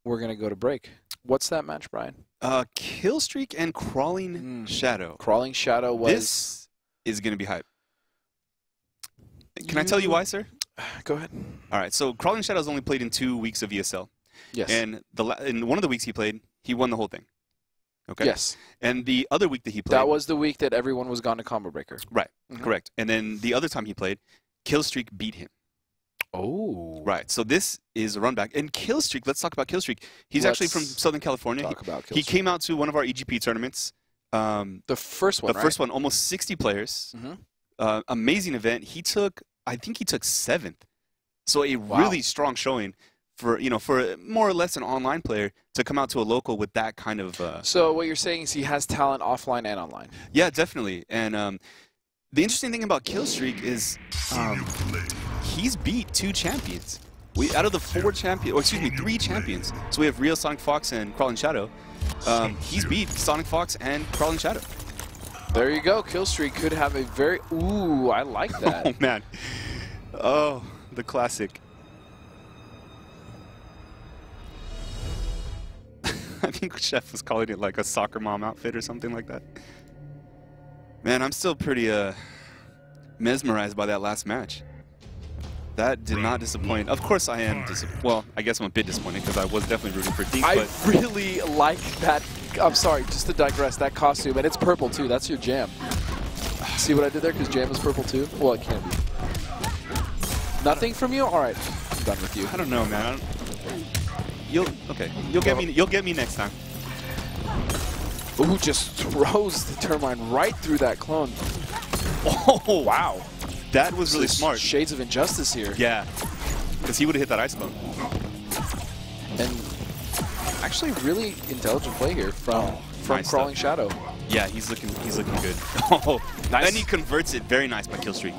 we're going to go to break. What's that match, Brian? Killstreak and Crawlingshadow. Crawlingshadow was... This is going to be hype. Can I tell you why, sir? Go ahead. All right, so Crawlingshadow's only played in 2 weeks of ESL. Yes. And in one of the weeks he played, he won the whole thing. Okay? Yes. And the other week that he played... That was the week that everyone was gone to Combo Breaker. Right, correct. And then the other time he played, Killstreak beat him. Oh. Right, so this is a run back. And Killstreak, let's talk about Killstreak. He's actually from Southern California. Talk about Killstreak. He came out to one of our EGP tournaments. The first one, The first one, almost 60 players. Amazing event. He took, I think he took 7th. So a really strong showing for, for more or less an online player to come out to a local with that kind of... So what you're saying is he has talent offline and online. Yeah, definitely. And the interesting thing about Killstreak is he's beat 2 champions. Out of the 3 champions. So we have Real Sonic Fox and Crawlingshadow. He's beat Sonic Fox and Crawlingshadow. There you go. Killstreak could have a very... Ooh, I like that. Oh, man. Oh, the classic. I think Chef was calling it like a soccer mom outfit or something like that. Man, I'm still pretty mesmerized by that last match. That did not disappoint. Of course I am disappointed. Well, I guess I'm a bit disappointed because I was definitely rooting for Deke. I really like that. I'm sorry, just to digress, that costume. And it's purple, too. That's your jam. See what I did there? Because jam is purple, too? Well, it can be. Nothing from you? All right. I'm done with you. I don't know, man. You'll get me next time. Ooh, just throws the Termine right through that clone. Oh, wow. That was really smart. Shades of Injustice here. Yeah, because he would have hit that ice clone. And actually, really intelligent play here from nice Crawlingshadow. Yeah, he's looking good. Oh, nice. And he converts it. Very nice by Killstreak.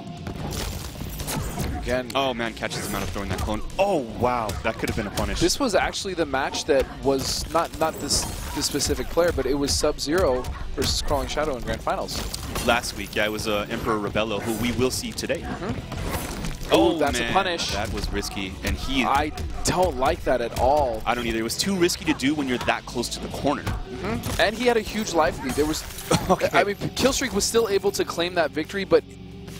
Again. Oh man, catches him out of throwing that clone. Oh wow, that could have been a punish. This was actually the match that was not this specific player, but it was Sub-Zero versus Crawlingshadow in Grand Finals. Last week, yeah, it was Emperor Rebello, who we will see today. Oh, that's a punish. That was risky, and I don't like that at all. I don't either. It was too risky to do when you're that close to the corner. And he had a huge life lead. There was, I mean, Killstreak was still able to claim that victory, but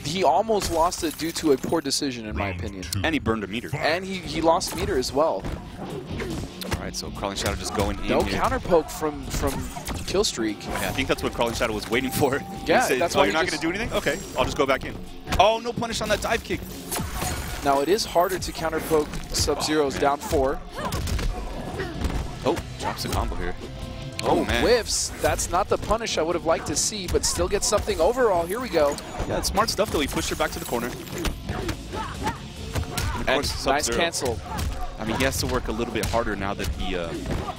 he almost lost it due to a poor decision, in my opinion. And he burned a meter. And he lost meter as well. All right, so Crawlingshadow just going in. No here. counter poke from Killstreak. Yeah, I think that's what Crawlingshadow was waiting for. Yeah, said, that's why you're not going to do anything? Okay, I'll just go back in. Oh, no punish on that dive kick. Now, it is harder to counter poke Sub-Zero's down 4. Oh, drops a combo here. Oh, man. Whiffs. That's not the punish I would have liked to see, but still gets something overall. Here we go. Yeah, it's smart stuff, though. He pushed her back to the corner. And nice cancel. I mean, he has to work a little bit harder now that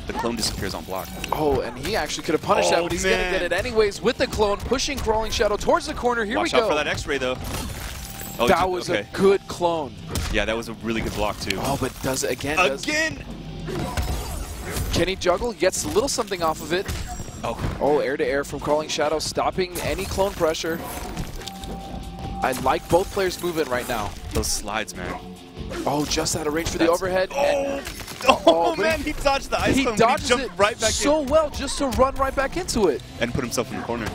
the clone disappears on block. Oh, and he actually could have punished that, but he's going to get it anyways with the clone, pushing Crawlingshadow towards the corner. Here we go. Watch out for that X-ray, though. Oh, that was a good clone. Yeah, that was a really good block, too. Oh, but does it again. Again! Can he juggle? Gets a little something off of it. Oh, air-to-air from Crawlingshadow, stopping any clone pressure. I like both players' movement right now. Those slides, man. Oh, just out of range for the overhead. Oh man, he dodged the ice clone. He dodged jumped it right back so in. well just to run right back into it. And put himself in the corner.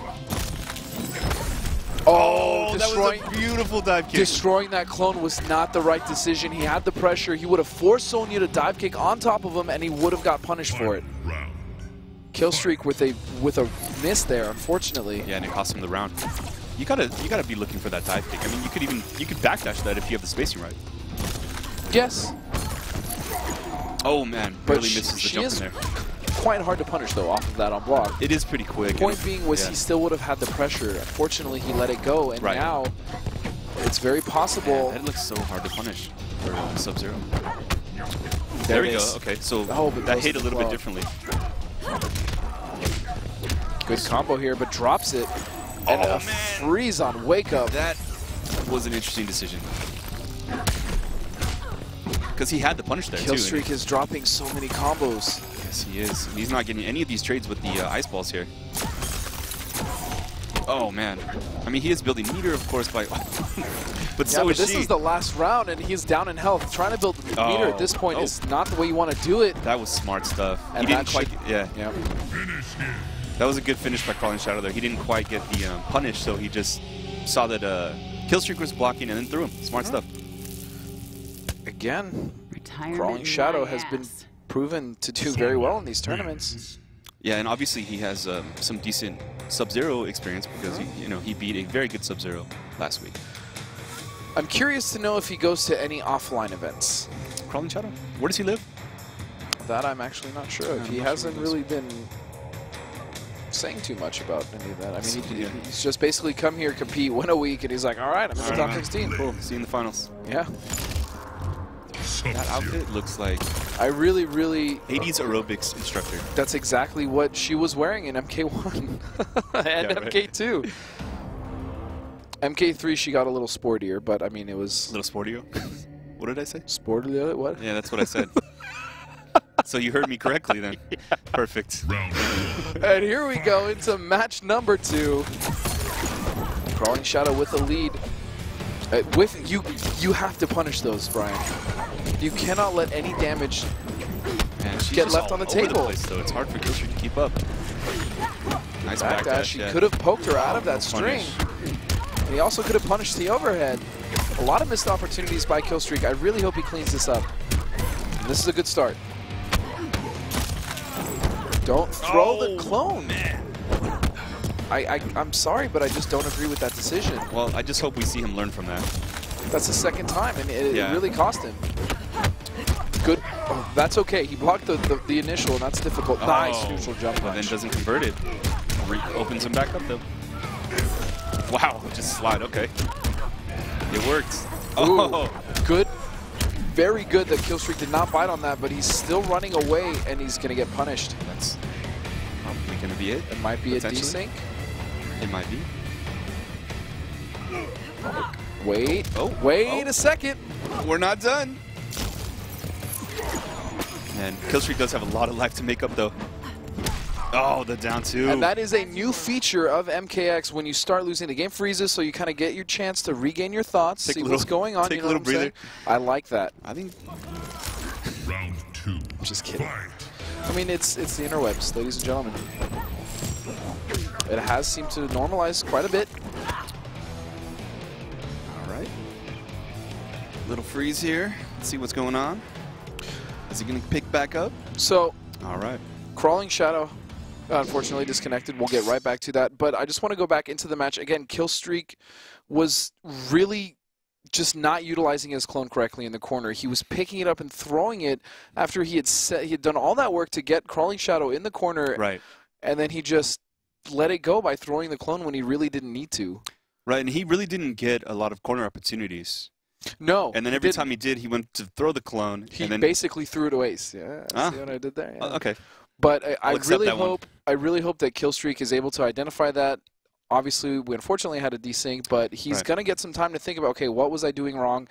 Oh, that was a beautiful dive kick. Destroying that clone was not the right decision. He had the pressure. He would have forced Sonya to dive kick on top of him, and he would have got punished for it. Killstreak with a miss there, unfortunately. Yeah, and it cost him the round. You gotta be looking for that dive kick. I mean, you could backdash that if you have the spacing right. Yes. Oh man, barely misses the jump in there. Quite hard to punish though off of that on block. It is pretty quick. Point being was he still would have had the pressure. Unfortunately, he let it go, and now it's very possible. That looks so hard to punish for Sub-Zero. There we go. Okay, so that hit a little bit differently. Good combo here, but drops it. And a freeze on Wake Up. That was an interesting decision. Because he had the punish there, Killstreak is dropping so many combos. Yes, he is. He's not getting any of these trades with the ice balls here. Oh, man. I mean, he is building meter, of course, by... but yeah, so but is this she. is the last round, and he's down in health. Trying to build meter at this point is not the way you want to do it. That was smart stuff. And he didn't quite... Yeah. That was a good finish by Crawlingshadow there. He didn't quite get the punish, so he just saw that Killstreak was blocking and then threw him. Smart stuff. Again, Crawlingshadow has been proven to do very well in these tournaments. Yeah, and obviously he has some decent Sub-Zero experience because he beat a very good Sub-Zero last week. I'm curious to know if he goes to any offline events. Crawlingshadow? Where does he live? That I'm actually not sure of. He hasn't really been saying too much about any of that. I mean, he's just basically come here, compete, win a week, and he's like, all right, I'm in the top 16. Cool. See you in the finals. Yeah. That outfit looks like I really 80s aerobics instructor. That's exactly what she was wearing in MK1 and MK2. MK3 she got a little sportier, but I mean it was a little sportier. What did I say? Sportier? What? Yeah, that's what I said. So you heard me correctly then. Yeah. Perfect. And here we go into match number 2. Crawlingshadow with the lead. With you have to punish those, Brian. You cannot let any damage get left on the table. It's hard for Killstreak to keep up. Nice backdash. She could have poked her out of that string. And he also could have punished the overhead. A lot of missed opportunities by Killstreak. I really hope he cleans this up. And this is a good start. Don't throw the clone. Man. I'm sorry, but I just don't agree with that decision. Well, I just hope we see him learn from that. That's the second time, and it really cost him. Good. Oh, that's okay. He blocked the initial, and that's difficult. Nice neutral jump punch. But then doesn't convert it. Opens him back up, though. Wow, just slide. Okay. It worked. Oh, good. Very good that Killstreak did not bite on that, but he's still running away, and he's going to get punished. That's probably going to be it. It might be a desync. It might be. Wait. Wait a second. We're not done. And Killstreak does have a lot of life to make up, though. Oh, the down 2. And that is a new feature of MKX. When you start losing, the game freezes, so you kind of get your chance to regain your thoughts, see what's going on. Take a little breather. I like that. I think. Round 2. Just kidding. I mean, it's the interwebs, ladies and gentlemen. It has seemed to normalize quite a bit. All right. Little freeze here. Let's see what's going on. Is he going to pick back up? So, all right. Crawlingshadow, unfortunately disconnected. We'll get right back to that. But I just want to go back into the match. Again, Killstreak was really just not utilizing his clone correctly in the corner. He was picking it up and throwing it after he had done all that work to get Crawlingshadow in the corner. Right. And then he just let it go by throwing the clone when he really didn't need to. Right, and he really didn't get a lot of corner opportunities. No. And then every time he did, he went to throw the clone. He and then basically threw it to ace. Yeah, see what I did there? Yeah. Okay. But I really hope that Killstreak is able to identify that. Obviously, we unfortunately had a desync, but he's going to get some time to think about, okay, what was I doing wrong?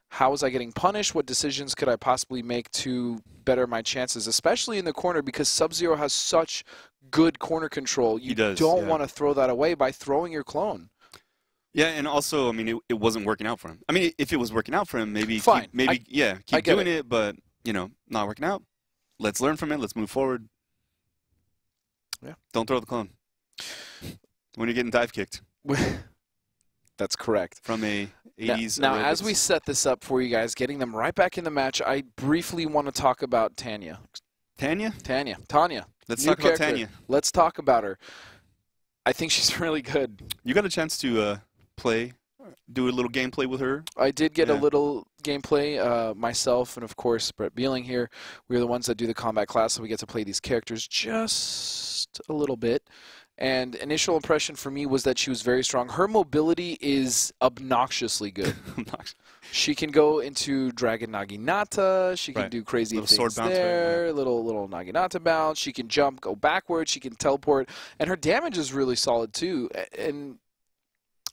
How was I getting punished? What decisions could I possibly make to better my chances, especially in the corner, because Sub-Zero has such good corner control. You don't want to throw that away by throwing your clone. Yeah, and also, I mean, it wasn't working out for him. I mean, if it was working out for him, maybe fine. Keep doing it, but, you know, not working out. Let's learn from it. Let's move forward. Yeah. Don't throw the clone when you're getting dive kicked. That's correct. From a 80s. Now, as we set this up for you guys, getting them right back in the match, I briefly want to talk about Tanya. Tanya. Let's talk about Tanya. Let's talk about her. I think she's really good. You got a chance to do a little gameplay with her? I did get a little gameplay myself, and of course Brett Beeling here. We're the ones that do the combat class, so we get to play these characters just a little bit. And initial impression for me was that she was very strong. Her mobility is obnoxiously good. She can go into Dragon Naginata. She can do crazy things sword bounce there. Little Naginata bounce. She can jump, go backwards. She can teleport. And her damage is really solid too. And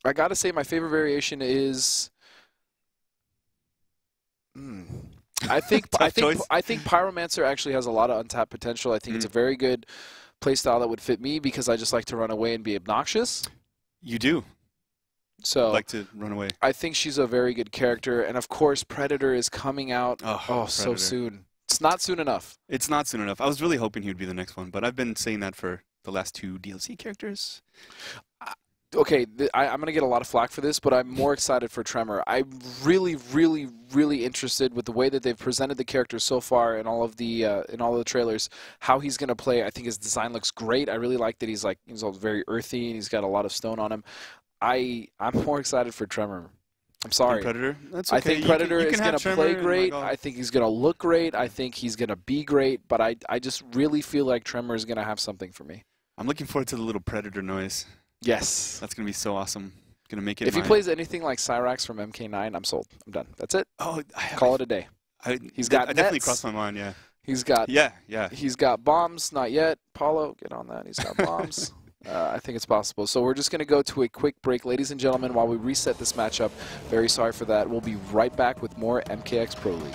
I got to say my favorite variation is... I think Pyromancer actually has a lot of untapped potential. I think it's a very good playstyle that would fit me because I just like to run away and be obnoxious. You do. So Like to run away. I think she's a very good character, and of course Predator is coming out so soon. It's not soon enough. It's not soon enough. I was really hoping he would be the next one, but I've been saying that for the last 2 DLC characters. Okay, I'm going to get a lot of flack for this, but I'm more excited for Tremor. I'm really, really, really interested with the way that they've presented the character so far in all of the trailers, how he's going to play. I think his design looks great. I really like that he's all very earthy and he's got a lot of stone on him. I'm more excited for Tremor. I'm sorry. Predator? That's okay. I think Predator is going to play great. I think he's going to look great. I think he's going to be great. But I just really feel like Tremor is going to have something for me. I'm looking forward to the little Predator noise. Yes. That's going to be so awesome. Going to make it. If he plays anything like Cyrax from MK9, I'm sold. I'm done. That's it. Oh, call it a day. He's got nets. Definitely crossed my mind, yeah. He's got yeah. He's got bombs, not yet. Paulo, get on that. He's got bombs. I think it's possible. So we're just going to go to a quick break, ladies and gentlemen, while we reset this matchup. Very sorry for that. We'll be right back with more MKX Pro League.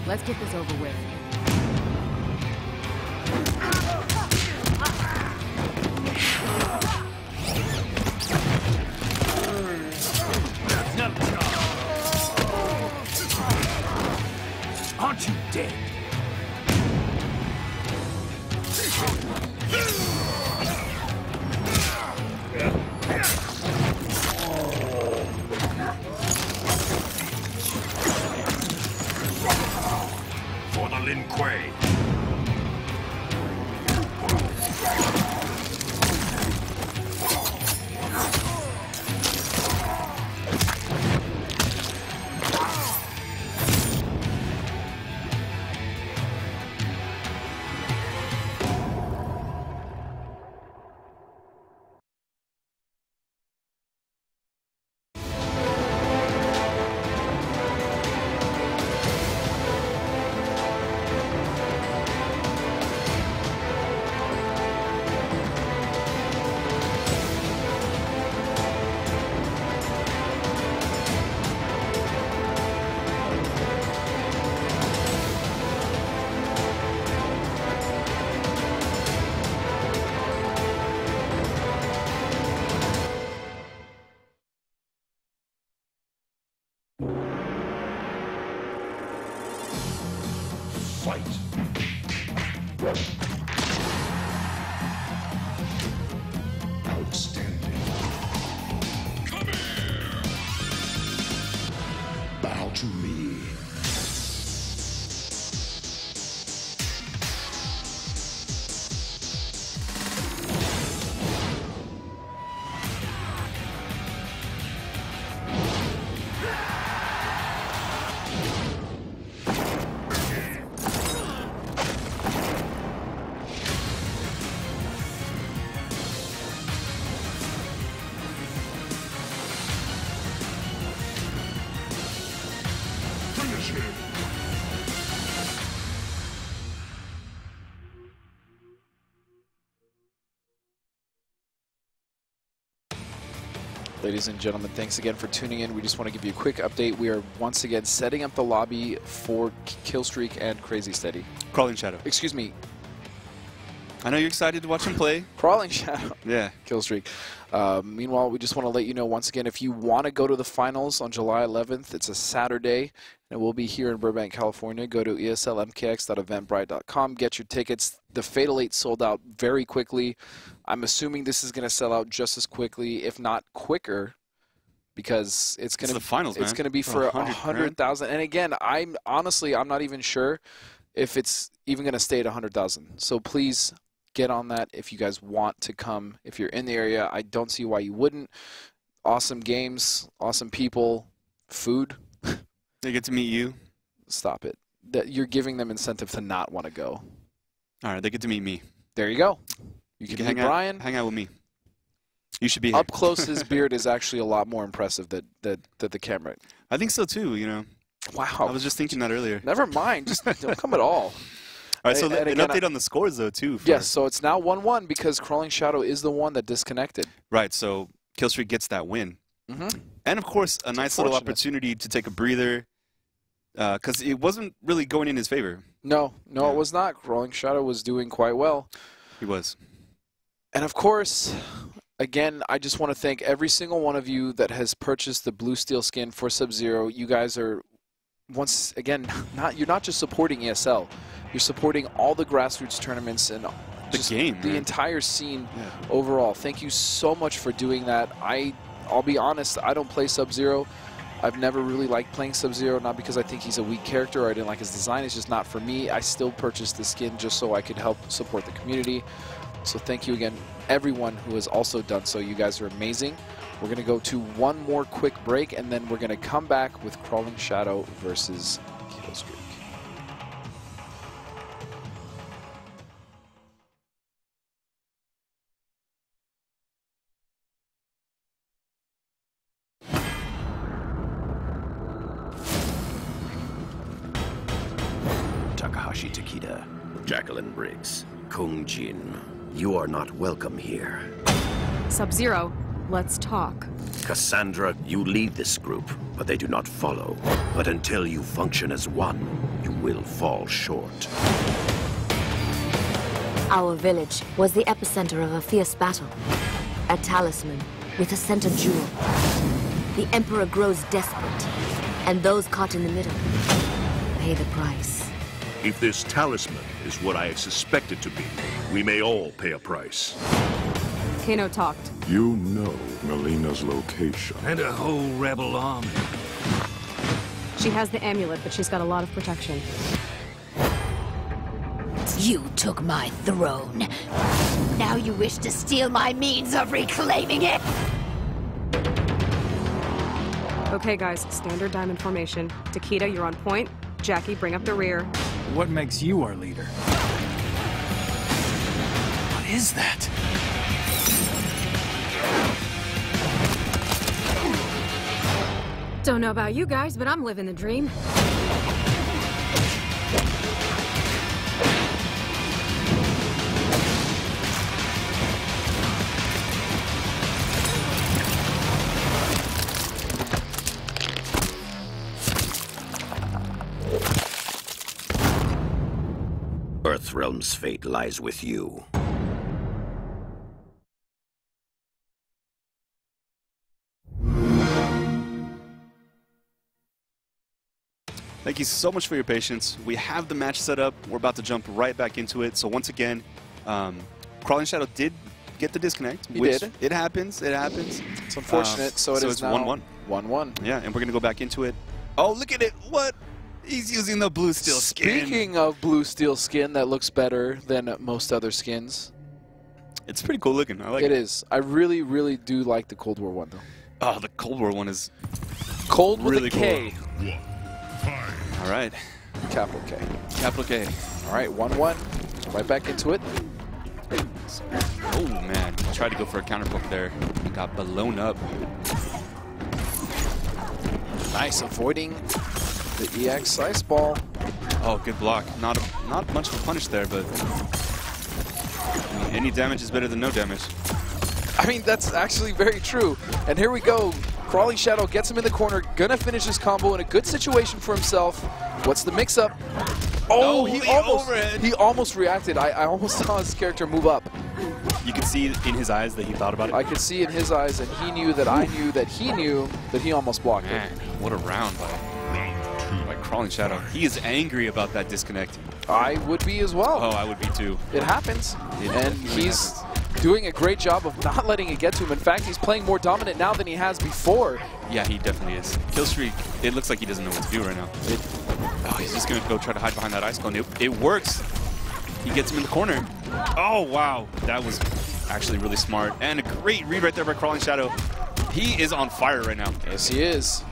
Let's get this over with. Aren't you dead? For the Lin Kuei. Fight. Outstanding. Come here. Bow to me. Ladies and gentlemen, thanks again for tuning in. We just want to give you a quick update. We are once again setting up the lobby for Killstreak and Crazy Steady. Crawlingshadow. Excuse me. I know you're excited to watch him play. Crawlingshadow. Yeah. Killstreak. Meanwhile, we just want to let you know once again, if you want to go to the finals on July 11th, it's a Saturday, and we'll be here in Burbank, California. Go to eslmkx.eventbrite.com. Get your tickets. The Fatal 8 sold out very quickly. I'm assuming this is going to sell out just as quickly, if not quicker, because it's going to the finals, it's going to be for 100,000. And again, I'm not even sure if it's even going to stay at 100,000. So please get on that if you guys want to come. If you're in the area, I don't see why you wouldn't. Awesome games, awesome people, food. They get to meet you. Stop it. That you're giving them incentive to not want to go. All right, they get to meet me. There you go. You can meet Brian. Hang out with me. You should be here. Up close, his beard is actually a lot more impressive than the camera. I think so too. You know. Wow. I was just thinking that earlier. Never mind. Just don't come at all. All right, so And an again, update on the scores, though, too. Yes, so it's now 1-1 because Crawlingshadow is the one that disconnected. Right, so Killstreak gets that win. And, of course, a nice little opportunity to take a breather because it wasn't really going in his favor. No, it was not. Crawlingshadow was doing quite well. He was. And, of course, again, I just want to thank every single one of you that has purchased the Blue Steel skin for Sub-Zero. You guys are, once again, you're not just supporting ESL. You're supporting all the grassroots tournaments and just the entire scene overall. Thank you so much for doing that. I'll be honest, I don't play Sub-Zero. I've never really liked playing Sub-Zero, not because I think he's a weak character or I didn't like his design. It's just not for me. I still purchased the skin just so I could help support the community. So thank you again, everyone who has also done so. You guys are amazing. We're going to go to one more quick break, and then we're going to come back with Crawlingshadow versus Killstreak. Takeda, Jacqueline Briggs, Kung Jin, you are not welcome here. Sub-Zero, let's talk. Cassandra, you lead this group, but they do not follow. But until you function as one, you will fall short. Our village was the epicenter of a fierce battle. A talisman with a center jewel. The Emperor grows desperate, and those caught in the middle pay the price. If this talisman is what I suspect it to be, we may all pay a price. Kano talked. You know Melina's location. And a whole rebel army. She has the amulet, but she's got a lot of protection. You took my throne. Now you wish to steal my means of reclaiming it? Okay, guys, standard diamond formation. Takeda, you're on point. Jackie, bring up the rear. What makes you our leader? What is that? Don't know about you guys, but I'm living the dream. Earthrealm's fate lies with you. Thank you so much for your patience. We have the match set up. We're about to jump right back into it. So once again, Crawlingshadow did get the disconnect. He did. It happens. It happens. It's unfortunate. So it's now 1-1. 1-1. Yeah, and we're going to go back into it. Oh, look at it. What? He's using the blue steel skin. Speaking of blue steel skin, that looks better than most other skins. It's pretty cool looking. I like it. It is. I really, really do like the Cold War one, though. Oh, the Cold War one is Cold with really a K. One. Fight. All right. Capital K. Capital K. All right, 1-1. Right back into it. Oh, man. Tried to go for a counter poke there. He got blown up. Nice, avoiding the EX Ice Ball. Oh, good block. Not much of a punish there, but I mean, any damage is better than no damage. I mean, that's actually very true. And here we go. Crawlingshadow gets him in the corner. Gonna finish his combo in a good situation for himself. What's the mix-up? Oh, he almost reacted. I almost saw his character move up. You could see in his eyes that he thought about it. I could see in his eyes, and he knew that I knew that he knew that he almost blocked it. Man, what a round by Crawlingshadow. He is angry about that disconnect. I would be as well. Oh, I would be too. It happens. And he's doing a great job of not letting it get to him. In fact, he's playing more dominant now than he has before. Yeah, he definitely is. Killstreak, it looks like he doesn't know what to do right now. Oh, he's just going to go try to hide behind that ice cone. It works. He gets him in the corner. Oh, wow. That was actually really smart. And a great read right there by Crawlingshadow. He is on fire right now. Yes, he is.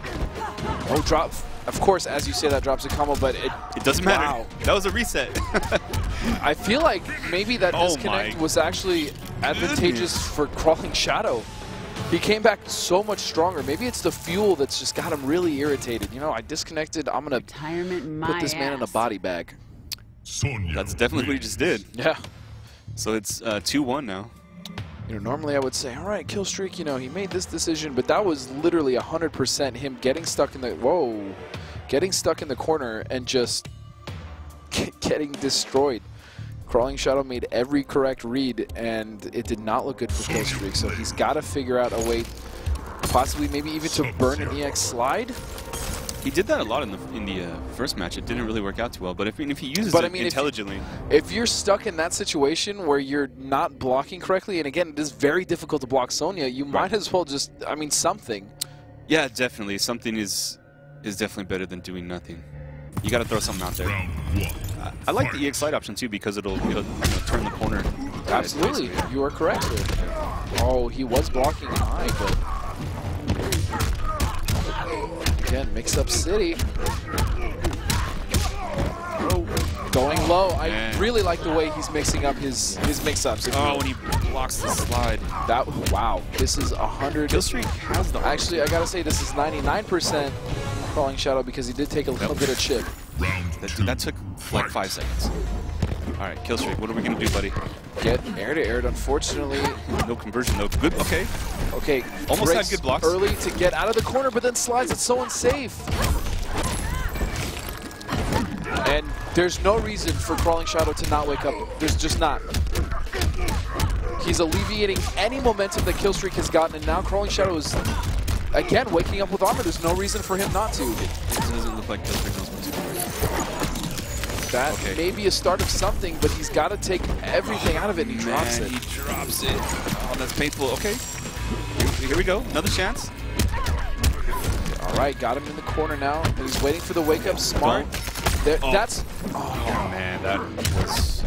Oh, drop. Of course, as you say, that drops a combo, but it doesn't matter. Wow. That was a reset. I feel like maybe that disconnect was actually advantageous for Crawlingshadow. He came back so much stronger. Maybe it's the fuel that's just got him really irritated. You know, I disconnected. I'm going to put this man in a body bag. Sonya That's definitely what he just did. Yeah. So it's 2-1 now. You know, normally I would say, all right, kill streak, you know, he made this decision, but that was literally 100% him getting stuck in the, getting stuck in the corner and just getting destroyed. Crawlingshadow made every correct read, and it did not look good for kill streak, so he's got to figure out a way, possibly maybe even to burn an EX slide. He did that a lot in the first match. It didn't really work out too well, but if he uses it intelligently. If you're stuck in that situation where you're not blocking correctly, and again, it is very difficult to block Sonya, you might as well just, I mean, something. Yeah, definitely. Something is definitely better than doing nothing. You got to throw something out there. I like the EX slide option too because it'll turn the corner. Absolutely, you are correct. Oh, he was blocking high, but again, mix-up city. Going low. I really like the way he's mixing up his mix-ups. Oh, when he blocks the slide. That, wow, this is 100. Killstreak has the. Actually, I gotta say this is 99% Crawlingshadow because he did take a little bit of chip. That took like 5 seconds. All right, Killstreak, what are we gonna do, buddy? Get air to air. Unfortunately, no conversion though. Good. Okay. Okay. Almost had good blocks early to get out of the corner, but then slides. It's so unsafe. And there's no reason for Crawlingshadow to not wake up. There's just not. He's alleviating any momentum that Killstreak has gotten, and now Crawlingshadow is again waking up with armor. There's no reason for him not to. It doesn't look like Killstreak knows what to do. That may be a start of something, but he's got to take everything out of it, and he drops it. He drops it. Oh, that's painful. Okay. Here we go. Another chance. All right, got him in the corner now. And he's waiting for the wake-up. Smart. That's... Oh, man, that was...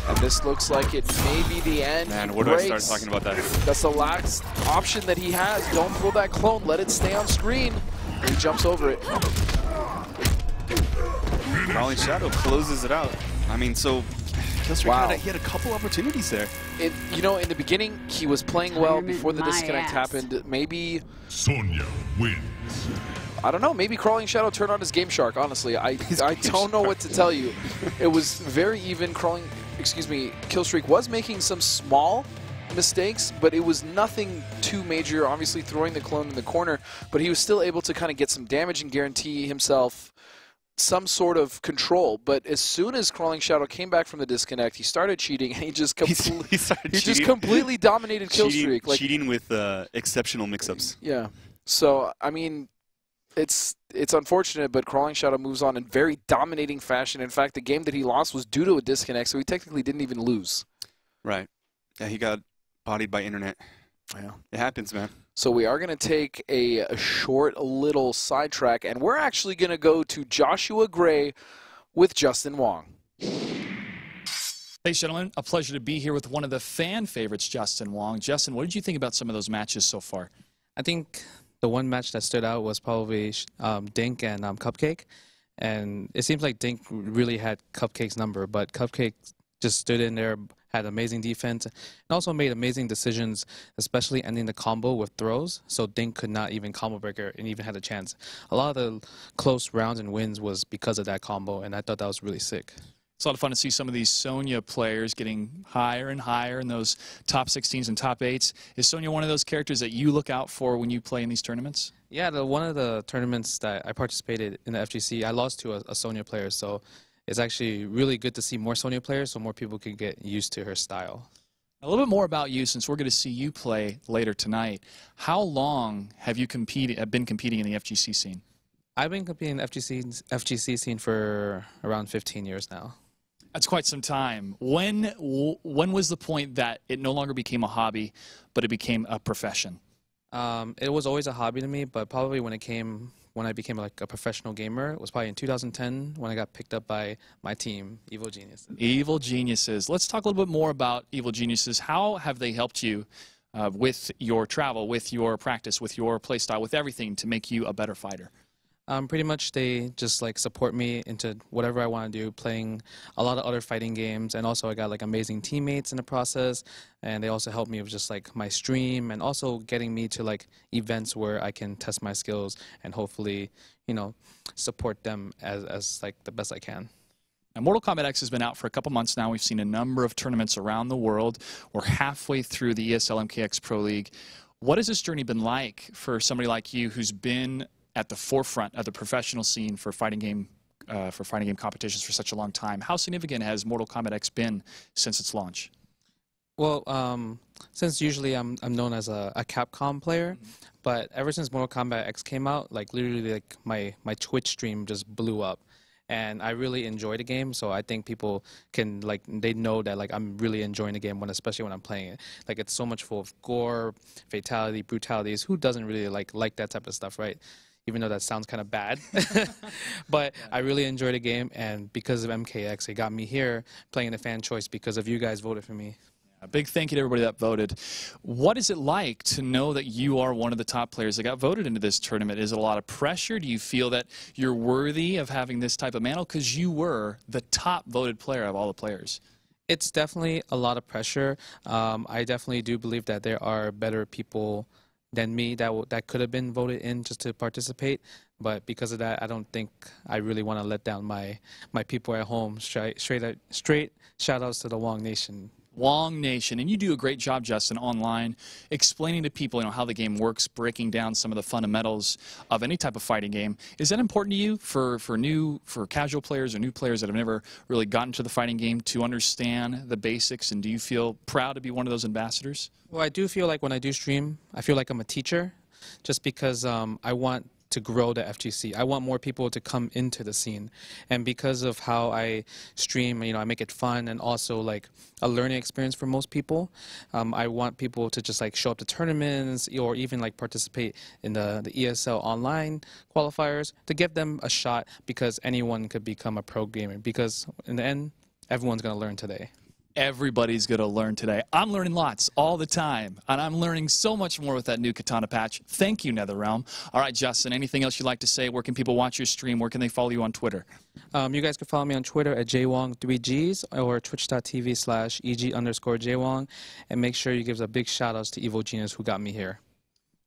And this looks like it may be the end. Man, where do I start talking about that? That's the last option that he has. Don't pull that clone. Let it stay on screen. He jumps over it. Crawlingshadow closes it out. I mean, so Killstreak he had a couple opportunities there. You know, in the beginning, he was playing well before the disconnect happened. Maybe Sonya wins. I don't know. Maybe Crawlingshadow turned on his Game Shark. Honestly, I don't know what to tell you. It was very even. Killstreak was making some small mistakes, but it was nothing too major. Obviously, throwing the clone in the corner, but he was still able to kind of get some damage and guarantee himself some sort of control. But as soon as Crawlingshadow came back from the disconnect, he started cheating, and he just completely dominated Killstreak. Cheating with exceptional mix-ups. Yeah. So I mean, it's unfortunate, but Crawlingshadow moves on in very dominating fashion. In fact, the game that he lost was due to a disconnect, so he technically didn't even lose. Right. Yeah, he got bodied by internet. Yeah. It happens, man. So we are going to take a short little sidetrack, and we're actually going to go to Joshua Gray with Justin Wong. Hey, gentlemen, a pleasure to be here with one of the fan favorites, Justin Wong. Justin, what did you think about some of those matches so far? I think the one match that stood out was probably Dink and Cupcake. And it seems like Dink really had Cupcake's number, but Cupcake just stood in there, had amazing defense, and also made amazing decisions, especially ending the combo with throws, so Dink could not even combo breaker and even had a chance. A lot of the close rounds and wins was because of that combo, and I thought that was really sick. It's a lot of fun to see some of these Sonya players getting higher and higher in those top 16s and top 8s. Is Sonya one of those characters that you look out for when you play in these tournaments? Yeah, one of the tournaments that I participated in the FGC, I lost to a Sonya player, so it's actually really good to see more Sonya players so more people can get used to her style. A little bit more about you, since we're going to see you play later tonight. How long have you been competing in the FGC scene? I've been competing in the FGC scene for around 15 years now. That's quite some time. When was the point that it no longer became a hobby, but it became a profession? It was always a hobby to me, but probably when I became like a professional gamer, it was probably in 2010 when I got picked up by my team, Evil Geniuses. Evil Geniuses. Let's talk a little bit more about Evil Geniuses. How have they helped you with your travel, with your practice, with your play style, with everything to make you a better fighter? Pretty much they just like support me into whatever I want to do, playing a lot of other fighting games, and also I got like amazing teammates in the process, and they also help me with just like my stream and also getting me to like events where I can test my skills and hopefully, you know, support them as like the best I can. Now, Mortal Kombat X has been out for a couple months now. We've seen a number of tournaments around the world. We're halfway through the ESL MKX Pro League. What has this journey been like for somebody like you who's been at the forefront of the professional scene for fighting game competitions for such a long time? How significant has Mortal Kombat X been since its launch? Well, since usually I'm known as a Capcom player, but ever since Mortal Kombat X came out, like literally like my Twitch stream just blew up. And I really enjoy the game, so I think people can, like, they know that, like, I'm really enjoying the game, especially when I'm playing it. Like, it's so much full of gore, fatality, brutalities. Who doesn't really like that type of stuff, right? Even though that sounds kind of bad. But I really enjoy the game, and because of MKX, it got me here playing the fan choice because of you guys voted for me. A big thank you to everybody that voted. What is it like to know that you are one of the top players that got voted into this tournament? Is it a lot of pressure? Do you feel that you're worthy of having this type of mantle? Because you were the top voted player of all the players. It's definitely a lot of pressure. I definitely do believe that there are better people than me that could have been voted in just to participate. But because of that, I don't think I really want to let down my people at home. Straight shout outs to the Wong Nation. Wong Nation, and you do a great job, Justin, online, explaining to people, how the game works, breaking down some of the fundamentals of any type of fighting game. Is that important to you for casual players or new players that have never really gotten to the fighting game to understand the basics? And do you feel proud to be one of those ambassadors? Well, I do feel like when I do stream, I feel like I'm a teacher, just because I want to grow the FGC. I want more people to come into the scene. And because of how I stream, I make it fun and also like a learning experience for most people. I want people to just like show up to tournaments or even like participate in the ESL online qualifiers to give them a shot, because anyone could become a pro gamer, because in the end, everyone's going to learn today. Everybody's going to learn today. I'm learning lots all the time, and I'm learning so much more with that new Katana patch. Thank you, NetherRealm. All right, Justin, anything else you'd like to say? Where can people watch your stream? Where can they follow you on Twitter? You guys can follow me on Twitter at jwong3gs or twitch.tv/EG_jwong, and make sure you give a big shout-outs to Evil Genius who got me here.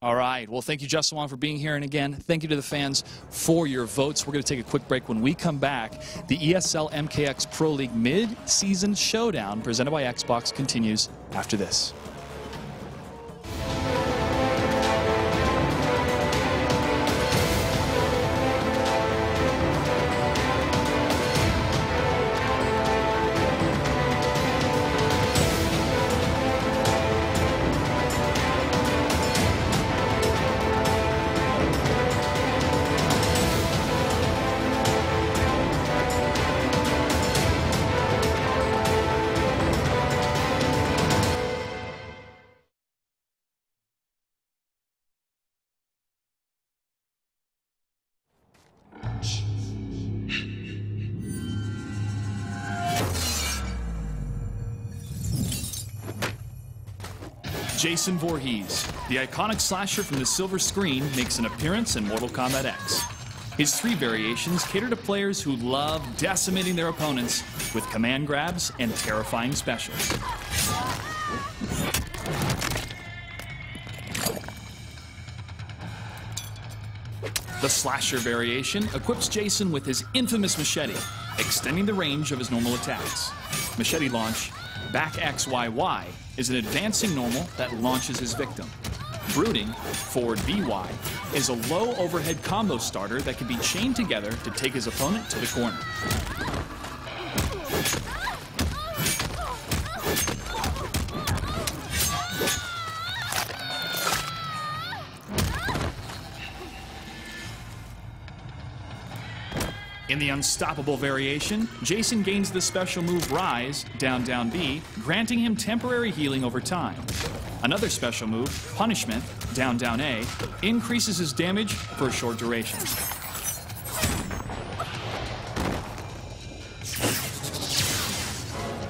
All right. Well, thank you, Justin Wong, for being here. And again, thank you to the fans for your votes. We're going to take a quick break. When we come back, the ESL MKX Pro League Mid-Season Showdown presented by Xbox continues after this. Jason Voorhees, the iconic slasher from the silver screen, makes an appearance in Mortal Kombat X. His 3 variations cater to players who love decimating their opponents with command grabs and terrifying specials. The slasher variation equips Jason with his infamous machete, extending the range of his normal attacks. Machete launch, back XYY, is an advancing normal that launches his victim. Brooding, forward BY, is a low overhead combo starter that can be chained together to take his opponent to the corner. In the unstoppable variation, Jason gains the special move Rise, down down B, granting him temporary healing over time. Another special move, Punishment, down down A, increases his damage for a short duration.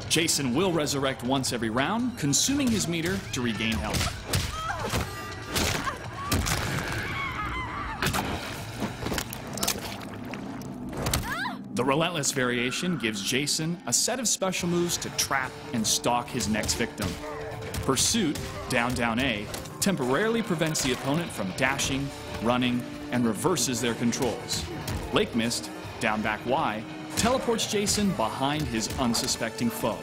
Jason will resurrect once every round, consuming his meter to regain health. The Relentless variation gives Jason a set of special moves to trap and stalk his next victim. Pursuit, down down A, temporarily prevents the opponent from dashing, running, and reverses their controls. Lake Mist, down back Y, teleports Jason behind his unsuspecting foe.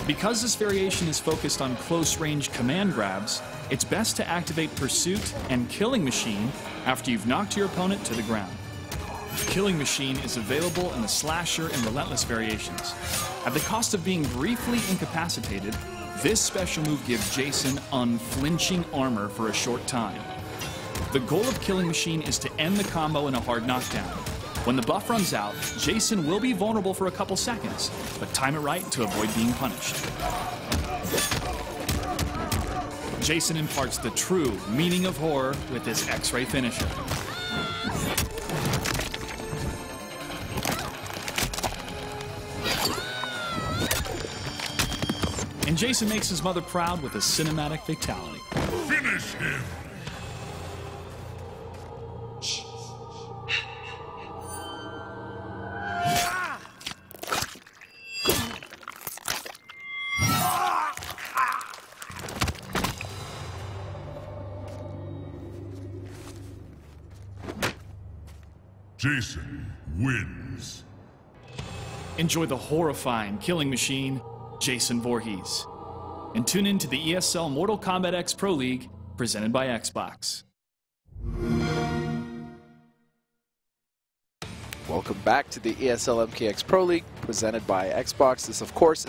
Because this variation is focused on close-range command grabs, it's best to activate Pursuit and Killing Machine after you've knocked your opponent to the ground. Killing Machine is available in the Slasher and Relentless variations. At the cost of being briefly incapacitated, this special move gives Jason unflinching armor for a short time. The goal of Killing Machine is to end the combo in a hard knockdown. When the buff runs out, Jason will be vulnerable for a couple seconds, but time it right to avoid being punished. Jason imparts the true meaning of horror with his X-ray finisher. And Jason makes his mother proud with a cinematic fatality. Finish him! Jason wins. Enjoy the horrifying Killing Machine, Jason Voorhees. And tune in to the ESL Mortal Kombat X Pro League, presented by Xbox. Welcome back to the ESL MKX Pro League, presented by Xbox. This, of course,